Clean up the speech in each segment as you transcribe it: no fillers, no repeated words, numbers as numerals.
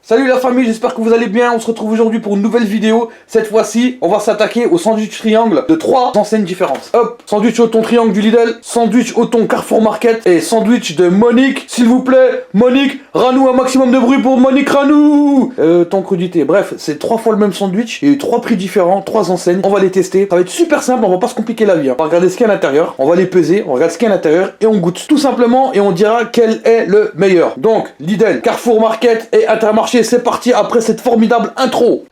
Salut la famille, j'espère que vous allez bien. On se retrouve aujourd'hui pour une nouvelle vidéo. Cette fois-ci, on va s'attaquer au sandwich triangle de 3 enseignes différentes. Hop, sandwich au thon triangle du Lidl, sandwich au thon Carrefour Market et sandwich de Monique. S'il vous plaît, Monique, Ranou, un maximum de bruit pour Monique Ranou. Thon crudité. Bref, c'est 3 fois le même sandwich. Il y a eu 3 prix différents, 3 enseignes. On va les tester. Ça va être super simple, on va pas se compliquer la vie. On va regarder ce qu'il y a à l'intérieur, on va les peser, on regarde ce qu'il y a à l'intérieur et on goûte. Tout simplement, et on dira quel est le meilleur. Donc, Lidl, Carrefour Market et Intermarché. C'est parti après cette formidable intro.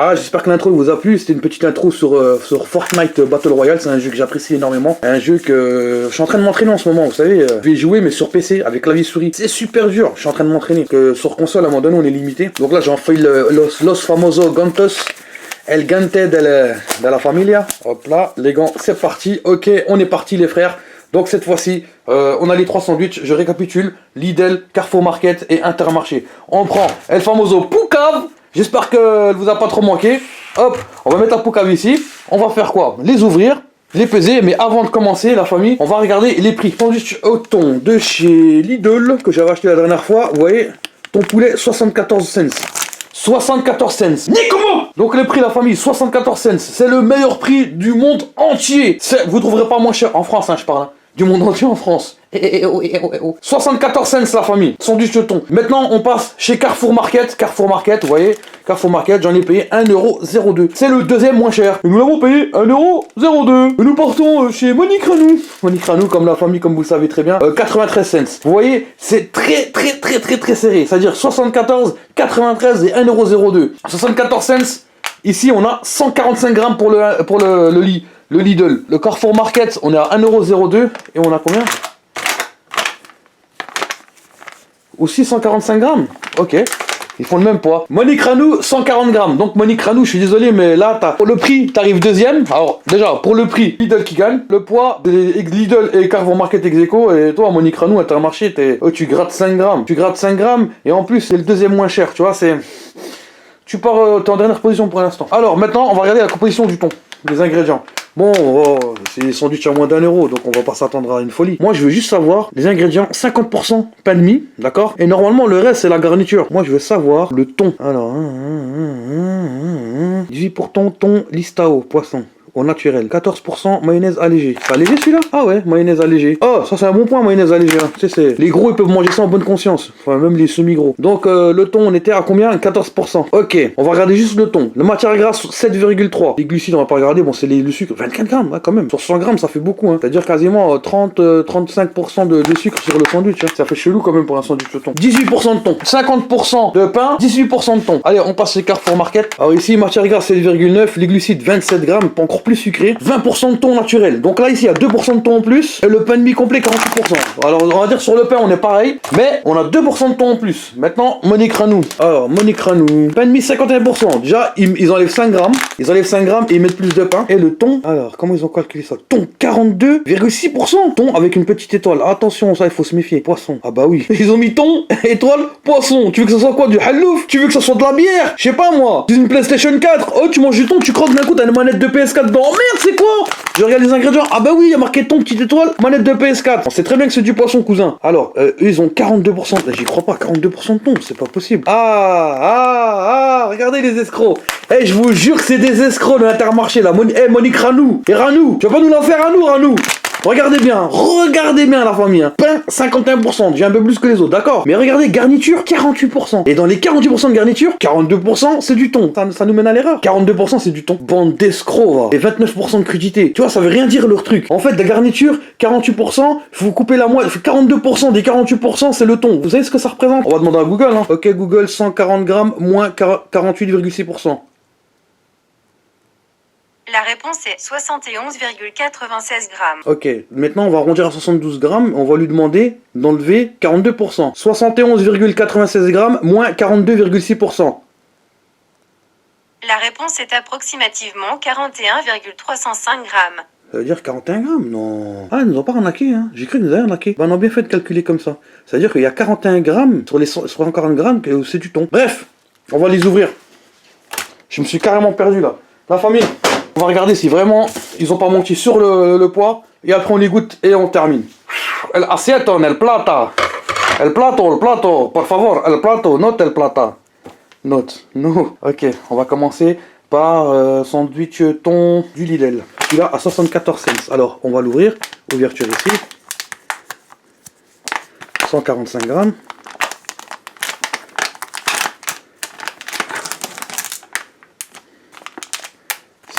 Ah, j'espère que l'intro vous a plu. C'était une petite intro sur Fortnite Battle Royale. C'est un jeu que j'apprécie énormément. Un jeu que je suis en train de m'entraîner en ce moment. Vous savez, je vais jouer mais sur PC avec clavier souris. C'est super dur. Je suis en train de m'entraîner. Que sur console, à un moment donné, on est limité. Donc là, j'ai enfilé los famosos gantos. El Gante de la Familia. Hop là, les gants, c'est parti. Ok, on est parti les frères. Donc cette fois-ci, on a les 3 sandwichs. Je récapitule. Lidl, Carrefour Market et Intermarché. On prend El Famoso Poucave. J'espère qu'elle vous a pas trop manqué. Hop, on va mettre la poucave ici. On va faire quoi? Les ouvrir, les peser. Mais avant de commencer, la famille, on va regarder les prix. Sandwich au thon de chez Lidl, que j'avais acheté la dernière fois. Vous voyez, thon poulet, 74 cents. 74 cents. Nicomo. Donc le prix, la famille, 74 cents. C'est le meilleur prix du monde entier. Vous trouverez pas moins cher en France, hein, je parle. Hein. Du monde entier en France. 74 cents la famille, sandwich de thon. Maintenant on passe chez Carrefour Market. Carrefour Market, vous voyez, Carrefour Market, j'en ai payé 1,02€. C'est le deuxième moins cher. Nous l'avons payé 1,02€. Nous partons chez Monique Ranou. Monique Ranou, comme la famille, comme vous le savez très bien, 93 cents. Vous voyez, c'est très serré. C'est-à-dire 74, 93 et 1,02€. 74 cents. Ici on a 145 grammes pour le Lidl. Le Carrefour Market, on est à 1,02€ et on a combien? Aussi 145 grammes. Ok. Ils font le même poids. Monique Ranou, 140 grammes. Donc Monique Ranou, je suis désolé, mais là, pour le prix, t'arrives deuxième. Alors déjà, pour le prix, Lidl qui gagne. Le poids, Lidl et Carrefour Market ex aequo. Et toi, Monique Ranou, Intermarché, tu grattes 5 grammes. Tu grattes 5 grammes. Et en plus, c'est le deuxième moins cher. Tu vois, tu pars, t'es en dernière position pour l'instant. Alors maintenant, on va regarder la composition du thon. Les ingrédients. Bon, c'est des sandwichs à moins d'1€, donc on va pas s'attendre à une folie. Moi, je veux juste savoir les ingrédients. 50% pain de mie, d'accord? Et normalement, le reste, c'est la garniture. Moi, je veux savoir le thon. Alors, 18% thon listao, poisson. Au naturel. 14% mayonnaise allégée. C'est allégé celui-là? Ah ouais, mayonnaise allégée. Oh, ça c'est un bon point, mayonnaise allégée. Hein. Tu sais, les gros ils peuvent manger ça en bonne conscience. Enfin, même les semi-gros. Donc le thon, on était à combien? 14%. Ok, on va regarder juste le thon. La matière grasse, 7,3. Les glucides, on va pas regarder. Bon, c'est le sucre. 24 grammes, hein, quand même. Sur 100 grammes, ça fait beaucoup. Hein. C'est-à-dire quasiment 35% de sucre sur le sandwich. Hein. Ça fait chelou quand même pour un sandwich de thon. 18% de thon. 50% de pain. 18% de thon. Allez, on passe chez Carrefour Market. Alors ici, matière grasse, 7,9. Les glucides, 27 grammes. Pas encore plus sucré, 20% de thon naturel. Donc là ici il y a 2% de thon en plus et le pain de mie complet 48%. Alors on va dire sur le pain on est pareil, mais on a 2% de thon en plus. Maintenant Monique Ranou. Alors Monique Ranou, pain de mie 51%. Déjà ils enlèvent 5 grammes. Ils enlèvent 5 grammes et ils mettent plus de pain. Et le thon, alors comment ils ont calculé ça? Thon 42,6%. Thon avec une petite étoile. Attention, ça il faut se méfier. Poisson. Ah bah oui. Ils ont mis thon, étoile, poisson. Tu veux que ça soit quoi? Du halouf? Tu veux que ça soit de la bière? Je sais pas moi. C'est une PlayStation 4. Oh tu manges du thon, tu croques d'un coup, t'as une manette de PS4 dedans. Oh merde, c'est quoi? Je regarde les ingrédients. Ah bah oui, il y a marqué thon, petite étoile, manette de PS4. On sait très bien que c'est du poisson, cousin. Alors, eux, ils ont 42%. J'y crois pas, 42% de thon, c'est pas possible. Regardez les escrocs. Eh, je vous jure que c'est des escrocs de l'Intermarché, là. Monique Ranou. Et Ranou, tu vas pas nous l'en faire à nous, Ranou? Regardez bien la famille. Hein. Pain, 51%, j'ai un peu plus que les autres, d'accord. Mais regardez, garniture, 48%. Et dans les 48% de garniture, 42% c'est du thon. Ça nous mène à l'erreur. 42% c'est du thon. Bande d'escrocs, va. Et 29% de crudité. Tu vois, ça veut rien dire leur truc. En fait, la garniture, 48%, vous coupez la moitié. 42% des 48%, c'est le thon. Vous savez ce que ça représente? On va demander à Google, hein. Ok, Google, 140 grammes, moins 48,6%. La réponse est 71,96 grammes. Ok, maintenant on va arrondir à 72 grammes, on va lui demander d'enlever 42%. 71,96 grammes moins 42,6%. La réponse est approximativement 41,305 grammes. Ça veut dire 41 grammes? Non. Ah, ils nous ont pas arnaqué, hein. J'ai cru qu'ils nous avaient arnaqué. Bah, on a bien fait de calculer comme ça. Ça veut dire qu'il y a 41 grammes sur les 140 grammes que c'est du thon. Bref, on va les ouvrir. Je me suis carrément perdu là. La famille, on va regarder si vraiment ils ont pas menti sur le poids. Et après on les goûte et on termine. El asiento, el plata. El plato, por favor, el plato, note el plata. Note, no. Ok, on va commencer par sandwich thon du Lidl. Celui-là à 74 cents. Alors, on va l'ouvrir. Ouverture ici. 145 grammes.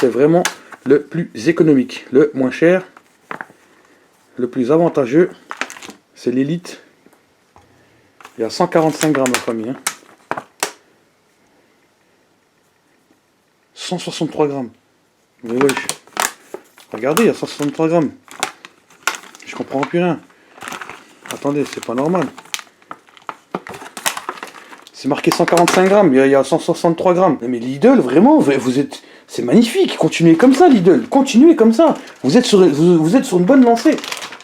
C'est vraiment le plus économique, le moins cher, le plus avantageux. C'est l'élite. Il y a 145 grammes la famille. Hein. 163 grammes. Mais ouais. Regardez, il y a 163 grammes. Je comprends plus rien. Attendez, c'est pas normal. C'est marqué 145 grammes, il y a 163 grammes. Mais Lidl, vraiment, vous êtes... C'est magnifique, continuez comme ça Lidl, continuez comme ça. Vous êtes sur une bonne lancée.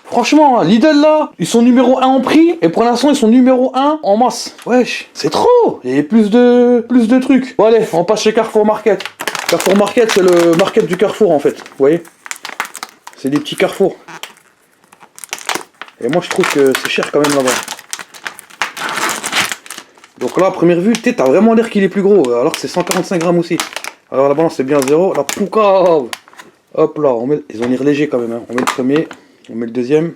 Franchement, Lidl là, ils sont numéro 1 en prix, et pour l'instant ils sont numéro 1 en masse. Wesh, c'est trop. Il y a plus de trucs. Bon allez, on passe chez Carrefour Market. Carrefour Market, c'est le market du Carrefour en fait, vous voyez. C'est des petits carrefours. Et moi je trouve que c'est cher quand même là-bas. Donc là, à première vue, t'as vraiment l'air qu'il est plus gros, alors que c'est 145 grammes aussi. Alors la balance c'est bien 0. La poucave. Hop là, ils ont l'air léger quand même. Hein. On met le premier, on met le deuxième.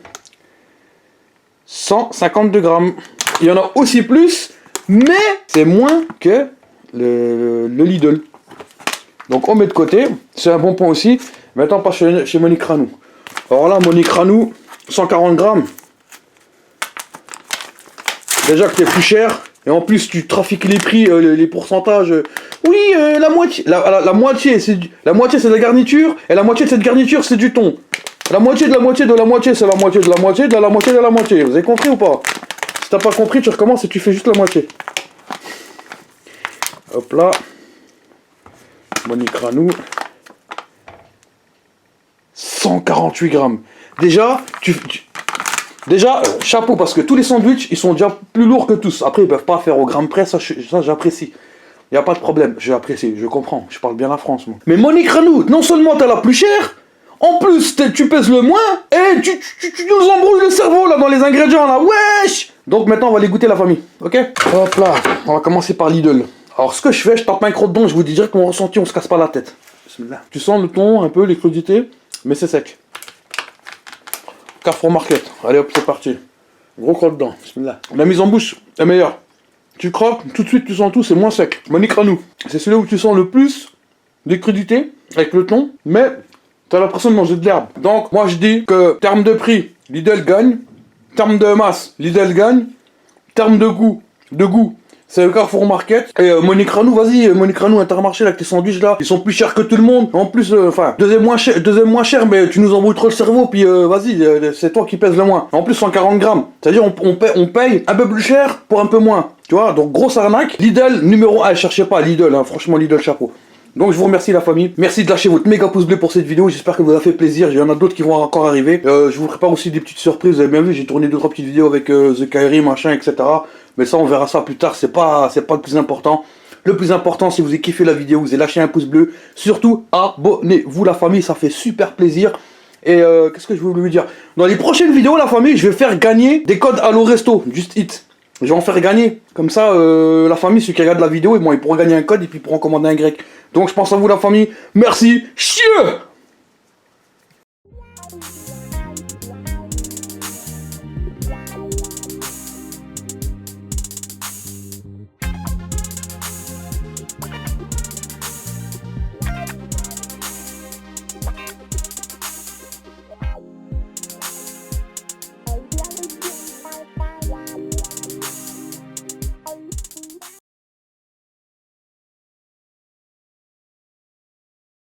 152 grammes. Il y en a aussi plus, mais c'est moins que le Lidl. Donc on met de côté. C'est un bon point aussi. Maintenant on passe chez Monique Ranou. Alors là, Monique Ranou, 140 grammes. Déjà que t'es plus cher. Et en plus, tu trafiques les prix, les pourcentages. Oui, la moitié. La moitié, c'est de la garniture. Et la moitié de cette garniture, c'est du thon. La moitié de la moitié de la moitié, c'est la moitié de la moitié de la moitié de la moitié. Vous avez compris ou pas? Si t'as pas compris, tu recommences et tu fais juste la moitié. Hop là. Monique Ranou. 148 grammes. Déjà, Déjà, chapeau, parce que tous les sandwichs, ils sont déjà plus lourds que tous. Après, ils peuvent pas faire au gramme près, ça j'apprécie. Il n'y a pas de problème, j'apprécie, je comprends. Je parle bien la France, moi. Mais Monique Ranou, non seulement t'as la plus chère, en plus tu pèses le moins, et tu nous embrouilles le cerveau, là, dans les ingrédients, là. Wesh! Donc maintenant, on va les goûter, la famille, ok? Hop là, on va commencer par Lidl. Alors, ce que je fais, je tape un croc dedans, je vous dis direct mon ressenti, on se casse pas la tête. Bismillah. Tu sens le thon, un peu, les crudités, mais c'est sec. Carrefour Market, allez hop, c'est parti. Gros croc dedans, bismillah. La mise en bouche est meilleure. Tu croques, tout de suite tu sens tout, c'est moins sec. Monique Ranou, c'est celui où tu sens le plus des crudités avec le thon, mais t'as l'impression de manger de l'herbe. Donc moi je dis que terme de prix, Lidl gagne. Terme de masse, Lidl gagne. Terme de goût, c'est le Carrefour Market. Et Monique Ranou, vas-y, Monique Ranou, Intermarché, là, avec tes sandwichs là, ils sont plus chers que tout le monde. En plus, enfin, deuxième moins cher, mais tu nous embrouilles trop le cerveau, puis vas-y, c'est toi qui pèses le moins. En plus, 140 grammes. C'est-à-dire, on paye un peu plus cher pour un peu moins. Tu vois, donc grosse arnaque. Lidl, numéro 1, cherchez pas Lidl, hein, franchement, Lidl, chapeau. Donc je vous remercie la famille, merci de lâcher votre méga pouce bleu pour cette vidéo, j'espère que vous a fait plaisir, il y en a d'autres qui vont encore arriver. Je vous prépare aussi des petites surprises, vous avez bien vu, j'ai tourné 2-3 petites vidéos avec The Kairi, machin, etc. Mais ça on verra ça plus tard, c'est pas le plus important. Le plus important, si vous avez kiffé la vidéo, vous avez lâché un pouce bleu, surtout abonnez-vous la famille, ça fait super plaisir. Et qu'est-ce que je voulais vous dire? Dans les prochaines vidéos la famille, je vais faire gagner des codes Allo Resto, Just Eat. Je vais en faire gagner, comme ça la famille, ceux qui regardent la vidéo, et bon, ils pourront gagner un code et puis ils pourront commander un grec. Donc je pense à vous la famille, merci, chieux.